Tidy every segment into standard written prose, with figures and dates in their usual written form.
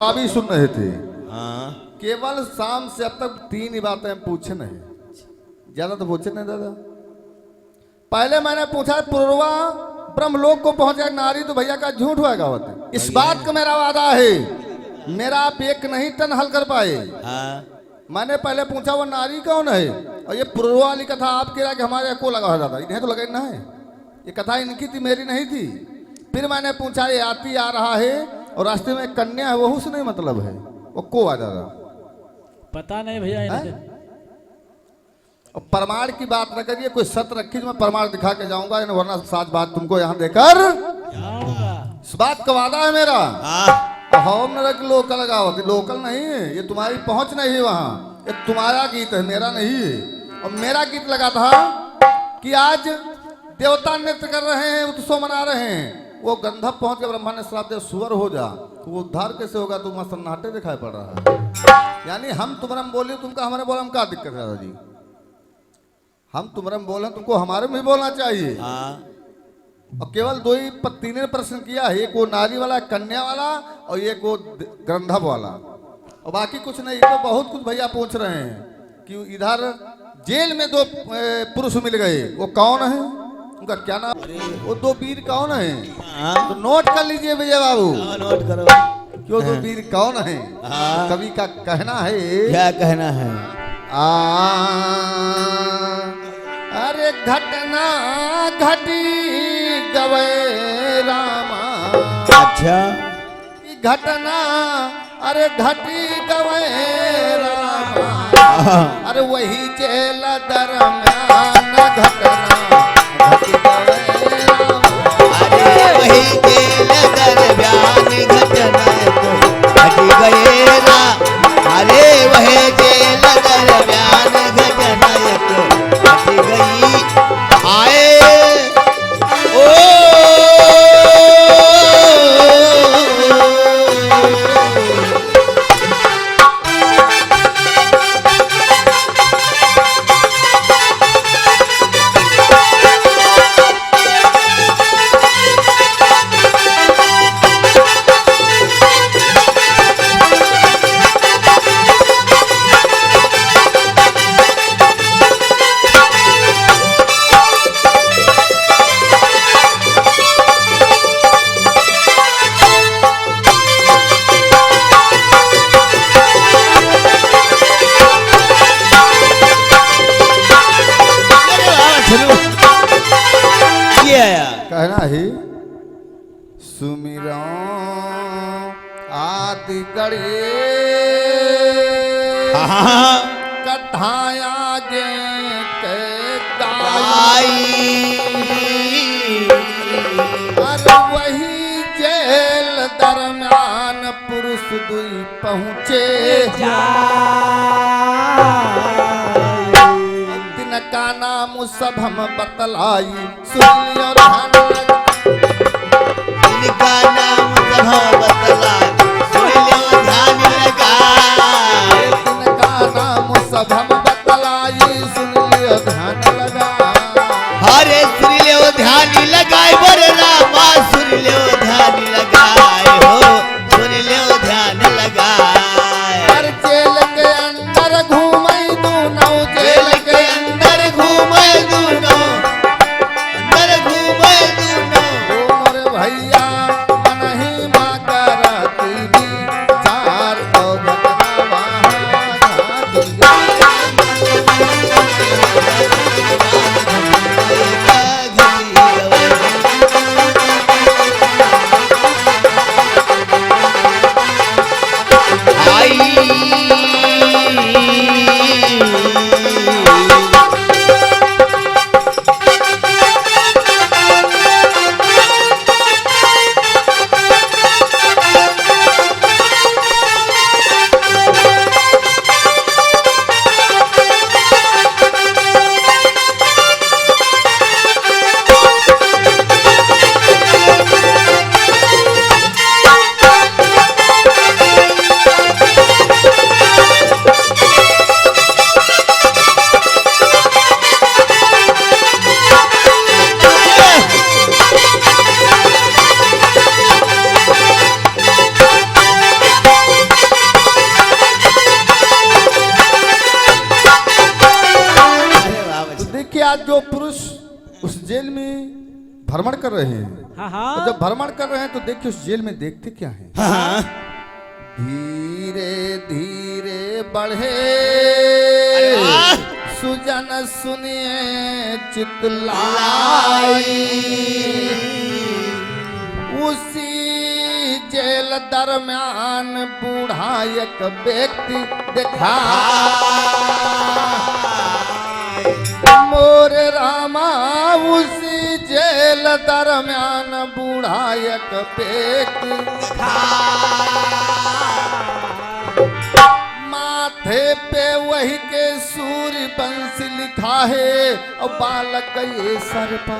अभी सुन रहे थे। हाँ। केवल शाम से अब तक 3 ही बातें पूछे नहीं, ज्यादा तो पूछे नहीं दादा। पहले मैंने पूछा पूर्वा ब्रह्मलोक को पहुंचा नारी तो भैया का झूठ हुआ गावत। इस बात का मेरा वादा है, मेरा आप एक नहीं टन हल कर पाए। हाँ। मैंने पहले पूछा वो नारी कौन है, और ये पूर्वा वाली कथा आपके कि हमारे को लगा दादा, इन्हें तो लगा ना है, ये कथा इनकी थी मेरी नहीं थी। फिर मैंने पूछा ये आती आ रहा है और रास्ते में कन्या है, वो से नहीं मतलब है, वो को आ दादा पता नहीं भैया। और प्रमाण की बात न करिए, कोई सत्य रखी तो मैं प्रमाण दिखा के जाऊंगा, वरना साच बात तुमको यहाँ देकर इस बात का वादा है मेरा। हम लोकल गावत, लोकल नहीं है, ये तुम्हारी पहुंच नहीं है वहाँ, ये तुम्हारा गीत है, मेरा नहीं है। और मेरा गीत लगा था कि आज देवता नृत्य कर रहे हैं, उत्सव मना रहे हैं, वो गंधर्व पहुंच के ब्रह्मा ने श्राप दिया सुअर हो जा, तो वो उद्धार कैसे होगा, तुम सन्नाटे दिखाई पड़ रहा है। यानी हम तुम्हारे में बोले, तुमका हमारे बोले, हम क्या दिक्कत है दादाजी? हम तुम्हारे में बोले, तुमको हमारे में बोलना चाहिए। और केवल 2 ही 3 प्रश्न किया है, एक वो नारी वाला, कन्या वाला, और एक वो गंधर्व वाला, और बाकी कुछ नहीं। तो बहुत कुछ भैया पूछ रहे हैं कि इधर जेल में 2 पुरुष मिल गए, वो कौन है, उनका क्या नाम, वो 2 वीर कौन है? तो नोट कर लीजिए विजय बाबू, नोट करो क्यों 2 वीर कौन है? कवि का कहना है, क्या कहना है? अरे घटना घटी गवे रामा, अच्छा घटना अरे घटी गवे रामा, अरे वही जेल दरम्यान घटना घटी गवे रामा, अरे वही जेल दरम्यान घटना घटी गए ना, अरे वही जेल दरम्यान घटना घटी गई। आए ओ कहना है, सुमिरो आदि गढ़े कठाया गे के गाई, अरे वही जेल दरम्यान पुरुष 2 पहुँचे, का नाम सब हम बतलाई, सुन लियो ध्यान लगा, इनका नाम सब बतलाई, सुन लियो ध्यान लगा, इनका नाम सब हम बतलाई, सुन लियो ध्यान लगा, अरे सुन लियो ध्यान लगाए बर रामा, सुन लियो ध्यान लगाए हो, सुन लियो ध्यान लगाए। हर जेल के अंदर घूमई दूनौ, जेल के अंदर घूमे दूनो, अंदर घूमे दूनो, मोर भैया मन ही माँ करत आज जो पुरुष उस जेल में भ्रमण कर रहे हैं, हाँ तो हाँ जब भ्रमण कर रहे हैं तो देखिए उस जेल में देखते क्या है। हाँ धीरे धीरे बढ़े अरे वाह! सुजन सुनिए चितलाई, उसी जेल दरम्यान बूढ़ा एक व्यक्ति देखा, मोर रामा उसी जेल दरम्यान बूढ़ा एक व्यक्ति माथे पे वही के सूर्य वंश लिखा है, और बालक ये सर पर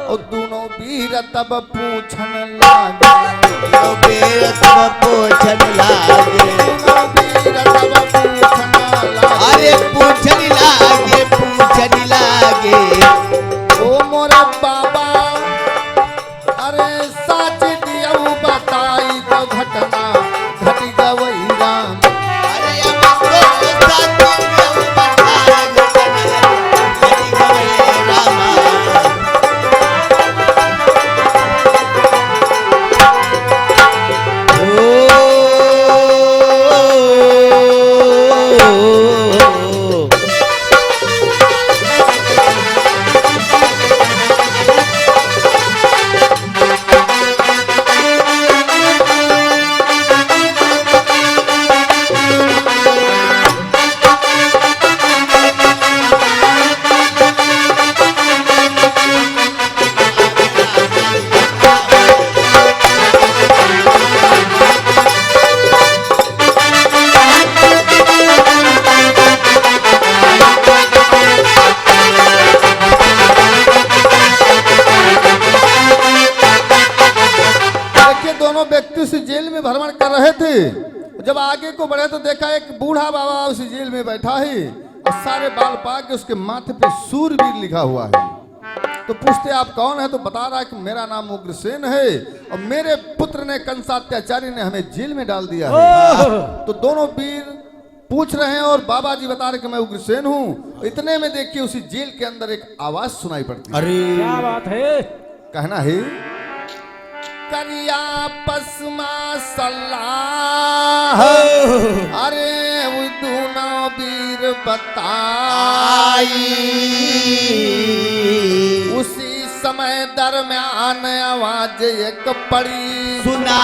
और दोनों वीर तब पूछन लागे, दोनों वीर तब पूछन लागे, दोनों वीर तब पूछन लागे, अरे पूछन लागे, पूछन लागे। ओ मोरा बाबा अरे सच दिया बताई तो घटना घट गई राम, अरे अब तो साथ में बता घटी गए रामा। दोनों व्यक्ति उस जेल में भ्रमण कर रहे थे। जब आगे को बढ़े तो देखा एक बूढ़ा बाबा उस जेल में बैठा है और सारे बाल पाक के उसके माथे पे सूरवीर लिखा हुआ है। तो पूछते आप कौन है, तो बता रहा है कि मेरा नाम उग्रसेन है और मेरे पुत्र ने कंसात्याचारी ने हमें जेल में डाल दिया है। तो दोनों वीर पूछ रहे हैं और बाबा जी बता रहे कि मैं उग्रसेन हूँ। इतने में देखिए उसी जेल के अंदर एक आवाज सुनाई पड़ती है। अरे क्या बात है। कहना है करिया पसमा सलाह, अरे वो दोनों वीर बताई, उसी समय दरम्यान आवाज एक पड़ी सुना।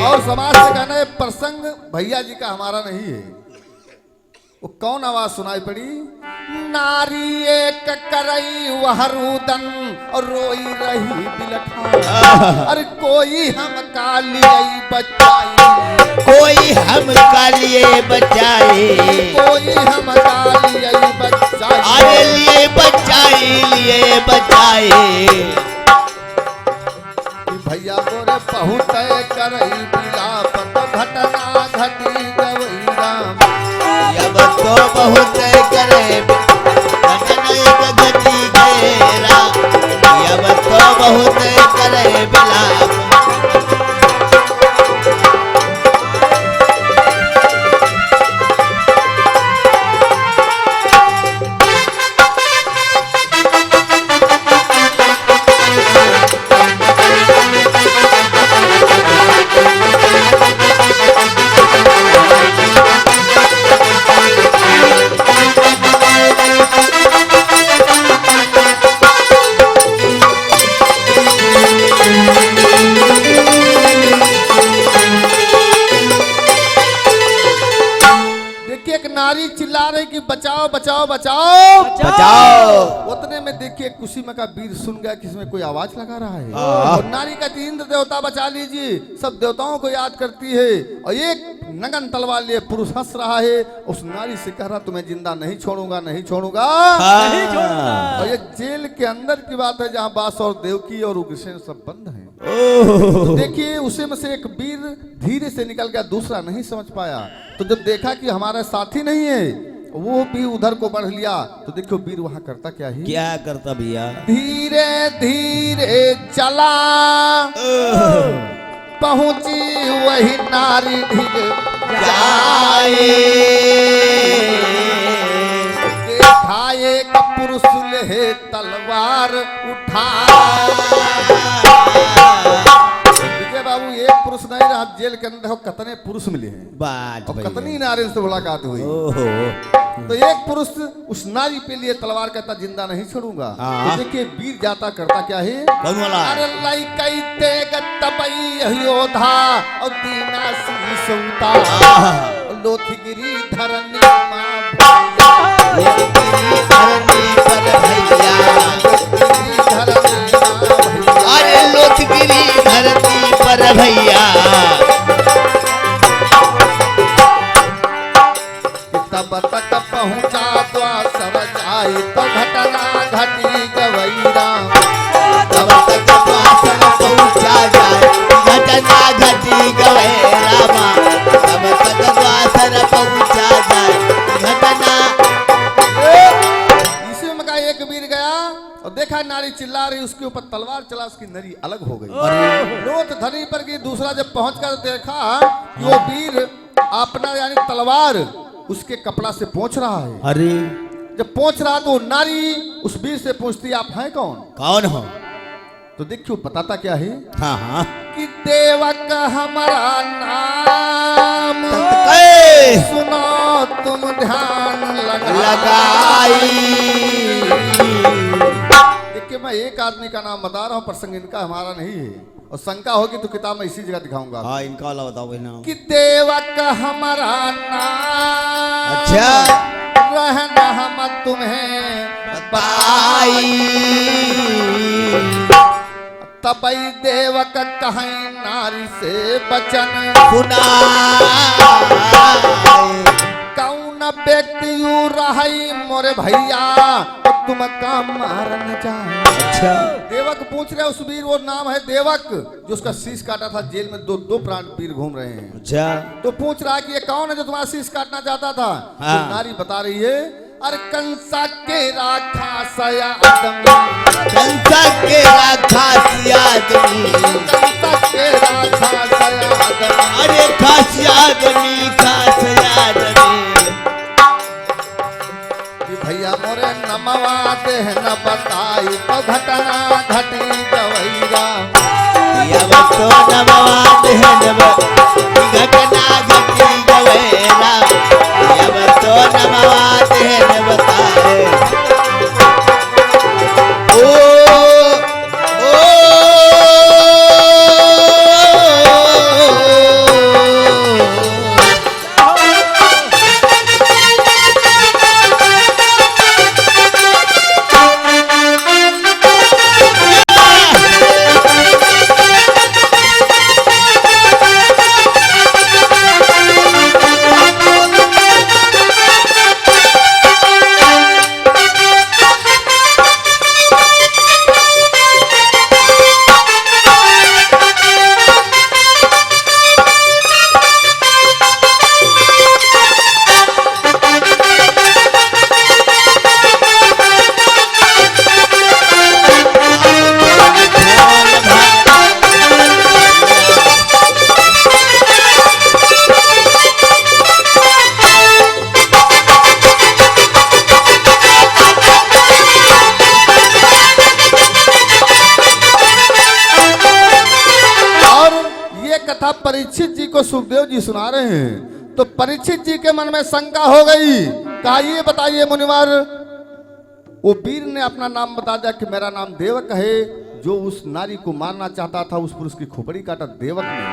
और समाज से कहना है प्रसंग भैया जी का हमारा नहीं है। वो कौन आवाज सुनाई पड़ी? नारी एक करई वह रुदन और रोई रही बिलखा, अरे कोई हम कालिए बचाई, कोई हम कालिए बचाए, कोई हम कालिए बचाई, अरे लिए बचाए, लिए बचाए। भैया गोरे बहुत करई बिलाप तो घटना घटी गई राम, अब तो बहुत करे घटी गेरा, अब तो बहुत करे बिलाप। नारी चिल्ला रही कि बचाओ बचाओ बचाओ बचाओ। उतने में देखिए कुशी में का वीर सुन गया कि इसमें कोई आवाज लगा रहा है हाँ। और नारी का इंद्र देवता बचा लीजिए, सब देवताओं को याद करती है और एक नगन तलवार लिए पुरुष हंस रहा है। उस नारी से कह रहा तुम्हें जिंदा नहीं छोड़ूंगा, नहीं छोड़ूंगा। नहीं छोड़ूंगा। और ये जेल के अंदर की बात है जहाँ बास और देवकी और उग्रसेन सब बंद हैं। तो देखिए उसे में से एक वीर धीरे से निकल गया, दूसरा नहीं समझ पाया। तो जब देखा कि हमारा साथी नहीं है, वो भी उधर को बढ़ लिया। तो देखो वीर वहां करता क्या है, क्या करता भैया? धीरे धीरे चला पहुंची वही नारी ढिग जाए तलवार उठा। विजय बाबू एक पुरुष नहीं रहा जेल के अंदर, देखो कितने पुरुष मिले हैं बात और भैया। कितनी नारी से मुलाकात हुई। ओहो तो एक पुरुष उस नारी पे लिए तलवार कहता जिंदा नहीं छोड़ूंगा। हाँ। तो देखिए वीर जाता करता क्या है, कौन वाला? अरे लाई कई तेग तपई योधा और दीना सी सौता लोथगिरी धरनी मां भैया। लोथगिरी धरनी पर भैया, लोथगिरी धरनी मां भैया। अरे लोथगिरी धरती पर भैया। तब तक पहुंचा द्वासर जाए तो घटना घटी गवैरा। तब तक द्वासर पहुंचा जाए घटना घटी गए रामा। तब तक द्वासर पहुंचा जाए घटना। इसी में कहा एक वीर गया और देखा नारी चिल्ला रही, उसके ऊपर तलवार चला, उसकी नरी अलग हो गई। लोथ धरी पर की दूसरा जब पहुंचकर देखा कि वो वीर अपना यानी तलवार उसके कपड़ा से पोंछ रहा है। अरे जब पोंछ रहा तो नारी उस वीर से पूछती आप हैं कौन? कौन हो? तो देखियो बताता क्या है हाँ हाँ कि देवक हमारा नाम सुनो तुम ध्यान लगाई। देखिए मैं एक आदमी का नाम बता रहा हूँ, प्रसंग इनका हमारा नहीं है और शंका होगी तो किताब में इसी जगह दिखाऊंगा। हाँ इनका वाला बताओ भाई नाम। कि देवक हमारा नाम अच्छा रहना हम तुम्हें बताई। तबई देवक कहें नारी से बचन सुनाए। कौन व्यक्ति यू रही मोरे भैया तुम का मार न जाए। अच्छा देवक पूछ रहे उस वीर, वो नाम है देवक जो उसका शीश काटा था जेल में। दो प्राण वीर घूम रहे हैं। अच्छा तो पूछ रहा है कि ये कौन है जो तुम्हारा शीश काटना चाहता था। हाँ। तो नारी बता रही है अरे कंसा के राखा सया आदमी। कंसा के राखा सी आदमी। कंसा के राखा सया आदमी। अरे खास आदमी खास आदमी। भैया मोरे नमवा दे न बताई तो घटना घटी गवैरा। यब तो नमवा देहनब घटना घटी गवेरा। यब तो नमवा देहन बताए। ओ कथा परीक्षित जी को सुखदेव जी सुना रहे हैं। तो परीक्षित जी के मन में शंका हो गई। कहा ये बताइए मुनिवर, वो वीर ने अपना नाम बता दिया कि मेरा नाम देवक है। जो उस नारी को मारना चाहता था उस पुरुष की खोपड़ी काटा देवक ने।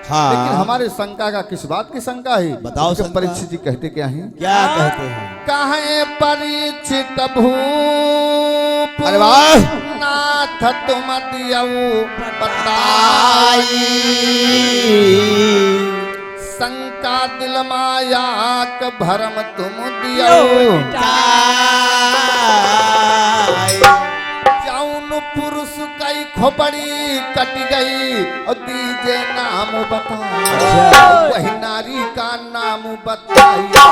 हाँ लेकिन हमारे शंका का किस बात की शंका है? बताओ उसके शंका। परीक्षित जी कहते क्या हैं? क्या कहते हैं? कहे परीक्षित भूप अरे वाह नाथ तुम दियऊ आई। शंका दिल माया क भरम तुम दियऊ। जौन पुरुष कई खोपड़ी कट गई और दीजे नाम बताओ। वही नारी का नाम बताइए।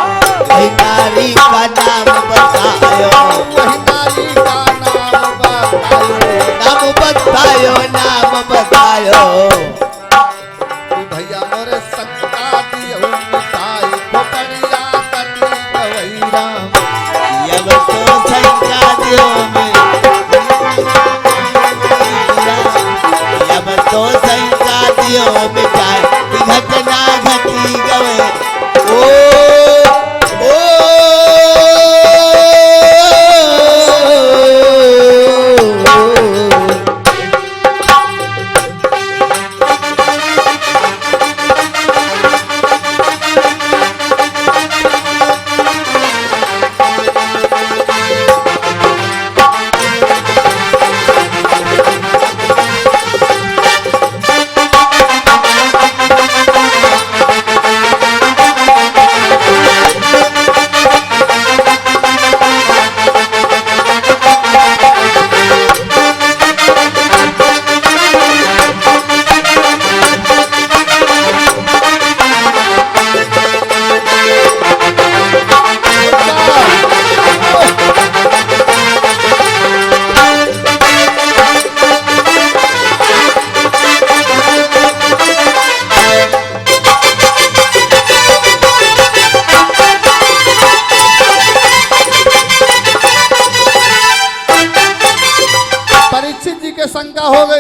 वही नारी का नाम बतायो। वही नारी का नाम बताइए। नाम बतायो नाम बतायो। भैया मोरे शंका दियो मिटाई खोपड़िया कटी गवैरा। यब तो शंका दियो में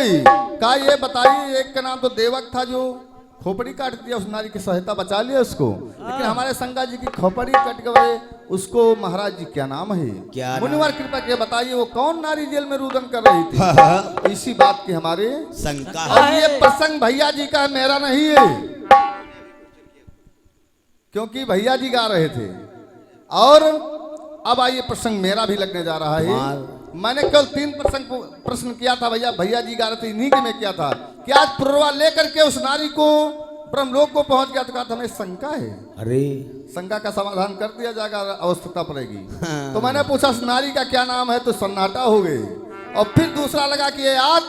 गई। कहा ये बताइए, एक का नाम तो देवक था जो खोपड़ी काट दिया, उस नारी की सहायता बचा लिया उसको, लेकिन हमारे संगा जी की खोपड़ी कट गए, उसको महाराज जी क्या नाम है? क्या नाम? मुनिवर कृपा के बताइए वो कौन नारी जेल में रुदन कर रही थी? इसी बात की हमारे शंका और ये प्रसंग भैया जी का है, मेरा नहीं है, क्योंकि भैया जी गा रहे थे। और अब आइए प्रसंग मेरा भी लगने जा रहा है। मैंने केवल 3 प्रश्न किया था भैया, भैया जी गा रहे थे, इन्हीं के मैं किया था कि आज पुरवा लेकर के उस नारी को ब्रह्मलोक को पहुंच गया, तो कहा था हमें शंका है, अरे शंका का समाधान कर दिया जाएगा, आवश्यकता पड़ेगी। हाँ। तो मैंने पूछा उस नारी का क्या नाम है, तो सन्नाटा हो गए। और फिर दूसरा लगा कि ये आज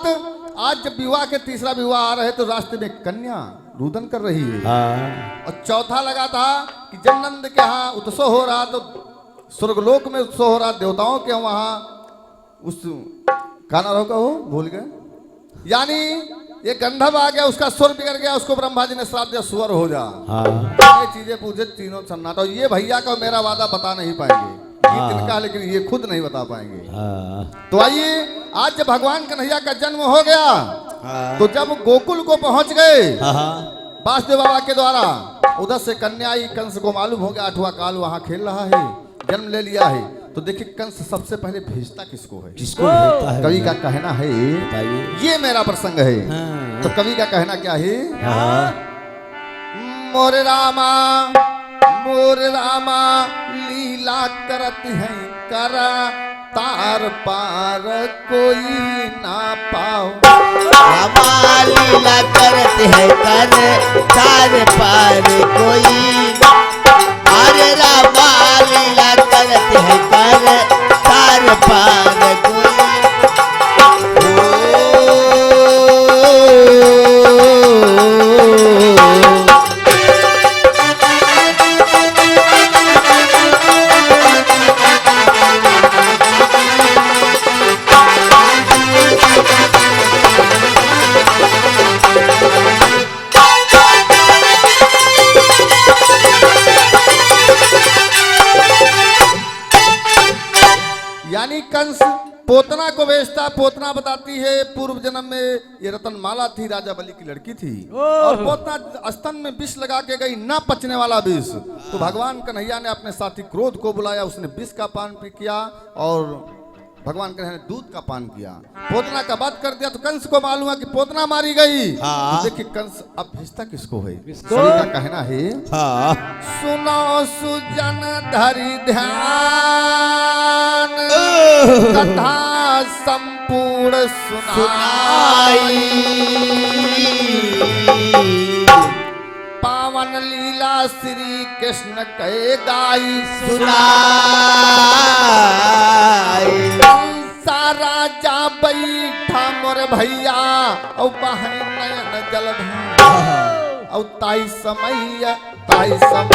जब विवाह के तीसरा विवाह आ रहे तो रास्ते में कन्या रुदन कर रही है। और चौथा लगा था कि जब नंद के यहाँ उत्सव हो रहा, तो स्वर्गलोक में उत्सव हो रहा, देवताओं के वहां उस खाना रोका हो भूल गए, यानी ये गंधर्व आ गया, उसका स्वर बिगड़ गया, उसको ब्रह्मा जी ने श्राप दिया स्वर हो जा। ये चीजें पूछे तीनों सन्नाटा। ये भैया का मेरा वादा बता नहीं पाएंगे, इनका, लेकिन ये खुद नहीं बता पाएंगे। तो आइए, आज जब भगवान कन्हैया का जन्म हो गया, तो जब गोकुल को पहुंच गए वासुदेव बाबा के द्वारा, उधर से कन्या आई, कंस को मालूम हो गया 8वां काल वहां खेल रहा है, जन्म ले लिया है। तो देखिए कंस सबसे पहले भेजता किसको है? किसको भेजता है? कवि का कहना है, ये मेरा प्रसंग है। तो कवि का कहना क्या है? मोर रामा लीला करत है करा, तार पार कोई ना पाओ। रामा लीला करत है कर, तार पार कोई, अरे रामा लीला करत है कर, तार पार कोई। यानी कंस पोतना को बेचता, पोतना बताती है पूर्व जन्म में ये रतनमाला थी, राजा बलि की लड़की थी, और पोतना स्तन में विष लगा के गई, ना पचने वाला विष। तो भगवान कन्हैया ने अपने साथी क्रोध को बुलाया, उसने विष का पान किया, और भगवान कन्हैया ने दूध का पान किया, पोतना का वध कर दिया। तो कंस को मालूम है कि पोतना मारी गई। तो देखिए कंस अब भेजता किसको है? सभी का कहना है, सुनो सुजन धरि ध्यान, कथा संपूर्ण सुनाई, पावन लीला श्री कृष्ण के गाई सुनाई। राजा बैठा मोर भैया, और बहन नयन जलधार, और ताई समय कनारी आई, ताई समय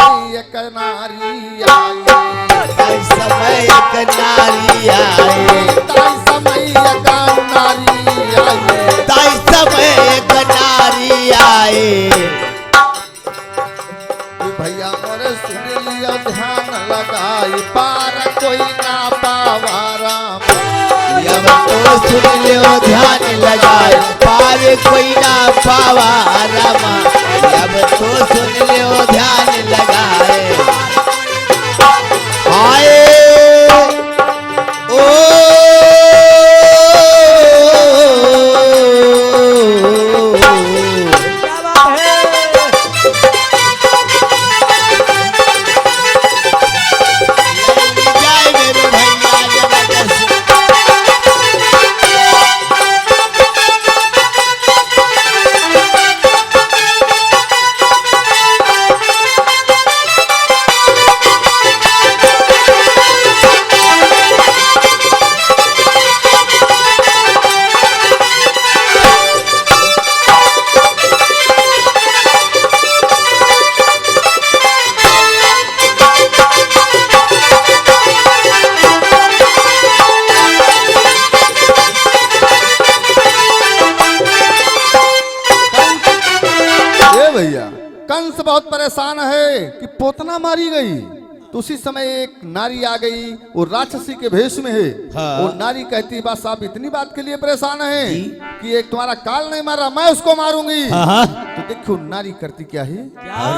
कनारी आई, ताई समय कनारी आई, ताई समय कनारी आई। भैया मोरे सुन लिया ध्यान लगाई, पार कोई ना पावा राम। अब तो सुन लियो ध्यान लगाए, पार कोई ना पावा रामा। अब तो सुन लियो ध्यान लगाए, आए ओ क्या बात है? जय मेरे भैया जबरदस्त। भैया कंस बहुत परेशान है कि पोतना मारी गई, तो उसी समय एक नारी आ गई, वो राक्षसी के भेष में है। हाँ। वो नारी कहती, बस आप इतनी बात के लिए परेशान हैं कि एक तुम्हारा काल नहीं मार रहा, मैं उसको मारूंगी। हाँ। तो देखो नारी करती क्या है, और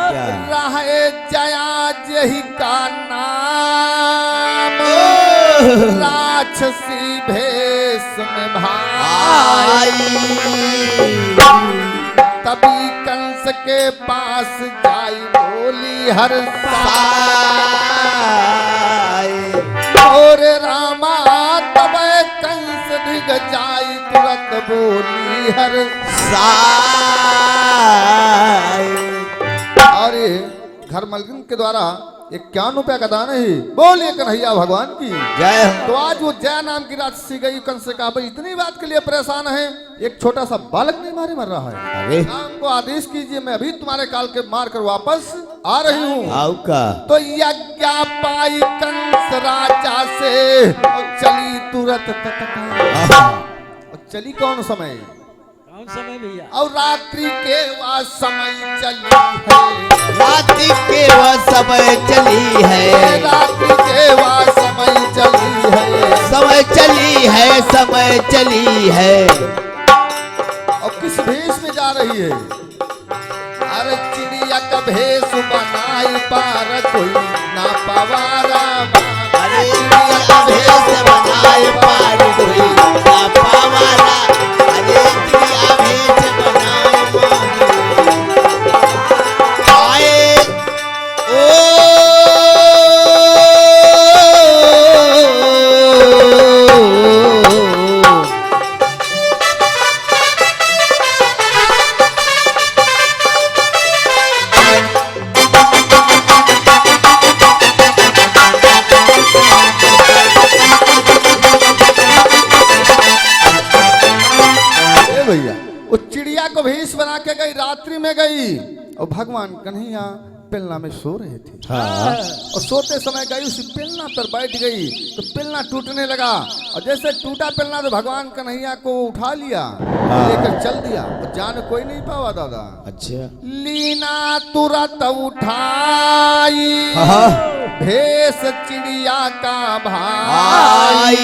क्या? रहे जया जही का नाम, राक्षसी भेष में भाई। तभी कंस के पास जाई, बोली हर और रामा। तब कंस दिग जाई, तुरंत बोली हर अरे घर मलकिन के द्वारा 51 रुपया का दान है। बोलिए कन्हैया भगवान की जय। तो आज वो जया नाम की राक्षसी गई, कंस से कहा भाई इतनी बात के लिए परेशान है, एक छोटा सा बालक नहीं मारे मर रहा है, अरे राम को आदेश कीजिए, मैं अभी तुम्हारे काल के मार कर वापस आ रही हूँ। आओ का तो यज्ञ पाई कंस राजा से, और चली तुरंत और चली कौन समय, कौन समय भैया? और रात्रि के वह समय चली है, रात्रि के वह समय चली है, रात्रि के वह समय चली है, समय चली है, समय चली है। और किस भेष में जा रही है, अरे चिड़िया का भेष बनाई, पार कोई ना पवारा। अरे चिड़िया का भेष बनाए, पार कोई ना पवारा। अरे चिड़िया भेष बनाए, आए भैया वो चिड़िया को भेष बना के गई, रात्रि में गई, और भगवान कन्हैया पिलना में सो रहे थे। हाँ। और सोते समय गई, उसी पिलना पर बैठ गई, तो पिलना टूटने लगा, और जैसे टूटा पिलना तो भगवान कन्हैया को उठा लिया, लेकर चल दिया, और जान कोई नहीं पावा दादा। अच्छा। लीना तुरंत उठाई, भेष चिड़िया का भाई,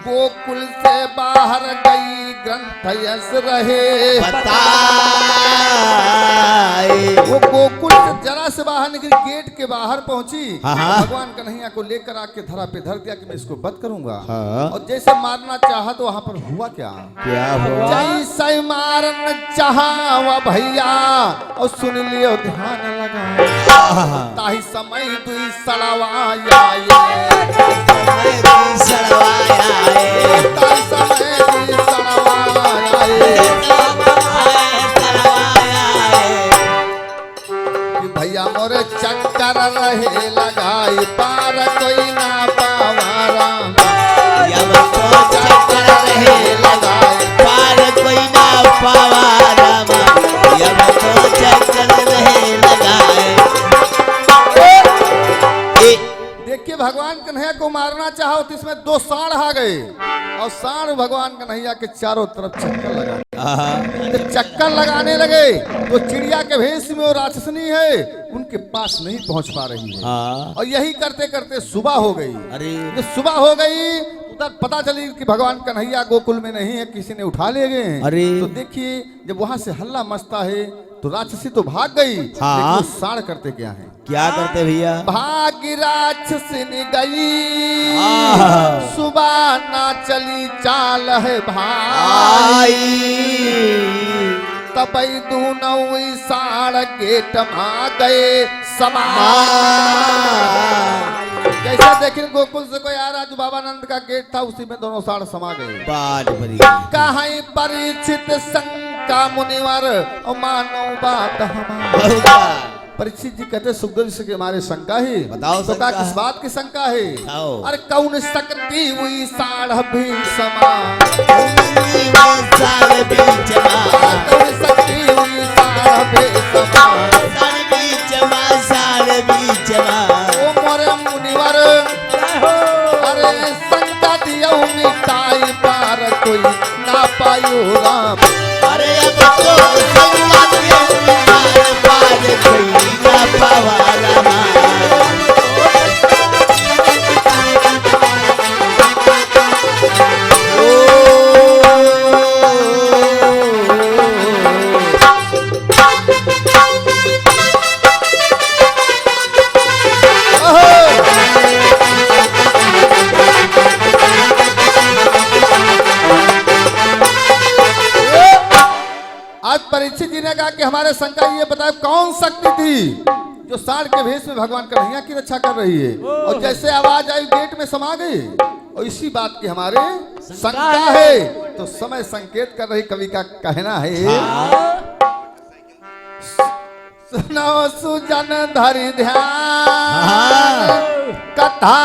गोकुल से बाहर गई, ग्रंथ यश रहे बताए। वो गोकुल से जरा से बाहर निकली, गेट के बाहर पहुंची, हाँ। भगवान कन्हैया को लेकर आके धरा पे धर दिया कि मैं इसको बंद करूंगा। हाँ। और जैसे मारना चाहा तो वहां पर हुआ क्या, क्या हुआ? जैसे मारन चाहा वह भैया, और सुन लियो ध्यान लगा, ताही समय दुई सड़वाया, ताही समय दुई सड़वाया, कि भैया मोरे चक्कर रहे लगाई, पार कोई ना पावारा। जब तो चक्कर रहे लगाए, पार कोई ना पावारा। जब तो चक्कर रहे लगाए। देखिए भगवान कन्हैया को मारना चाहो तो इसमें दो सांड आ गए, और सांड भगवान कन्हैया के चारों तरफ चक्कर लगा, तो चक्कर लगाने लगे। तो चिड़िया के भेष में वो राक्षसनी है, उनके पास नहीं पहुंच पा रही है। और यही करते करते सुबह हो गई। अरे जब सुबह हो गई, उधर पता चली कि भगवान कन्हैया गोकुल में नहीं है, किसी ने उठा ले गए हैं। अरे। तो देखिए जब वहां से हल्ला मचता है, तो राक्षसी तो भाग गई, हाँ। लेकिन वो सांड करते क्या है, क्या करते भैया? भागी राक्षसिनी गई, आह। सुबह ना चली चाल है भाई, तबई दूनौ साड़ गेट मा गए समा। जैसे देखिए गोकुल से कोई आ रहा, जो बाबा नंद का गेट था उसी में दोनों साड़ समा गए। बात बड़ी कहीं परीक्षित शंका मुनिवर, और मानो बात हमारी। बहुत परीक्षित जी कहते सुखदेव जी के हमारे शंका है। बताओ तो शंका। किस बात की शंका है? बताओ। अरे कौन शक्ति हुई साढ़ भी समा, साल बीच कौन शक्ति हुई साढ़ भी समा, साल बीच ओ मोरे मुनिवर, अरे शंका दियो मिटाई, पार कोई ना पायो राम। अरे अब तो संगत के पार कोई ना पावा रामा। कि हमारे शंकर ये बताए कौन शक्ति थी जो सांड के भेष में भगवान कन्हैया की रक्षा कर रही है, और जैसे आवाज आई गेट में समा गई, और इसी बात की हमारे शंका है। तो समय संकेत कर रही कवि का कहना है, सुनो सुजन धरि ध्यान, कथा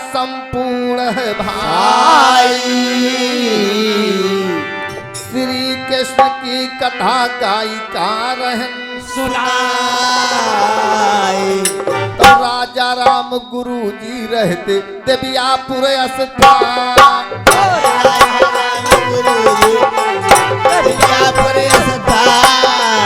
संपूर्ण है भाई। श्री कृष्ण की कथा गायिका रहन सुनाई। तो राजा राम गुरु जी रहते देवियापुर स्थान।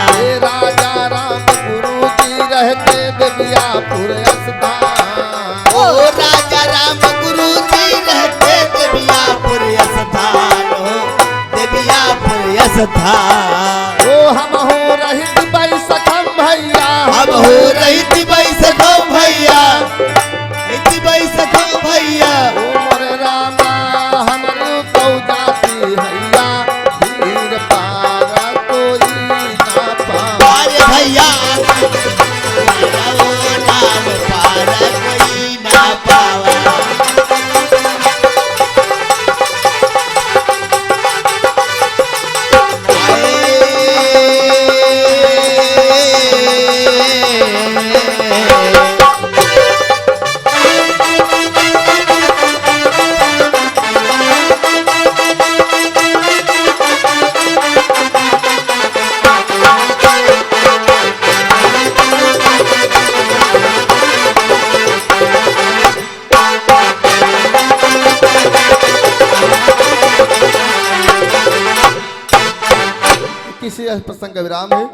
हे राजा राम गुरु जी रहते देवियापुर स्थान। ओ राजा राम गुरु जी रहते देवियापुर स्थान, देवियापुर स्थान। ओ हम हो रहित बई सखम भैया, हम हो रही बई सखम भैया, रही बई सखम भैया। ओ मोरे रामा हमर कौ जाती हैया, धीर पारा कोई ना पावा। अरे भैया ओ नाम पारा कोई ना पावा। किसी प्रसंग का विराम है।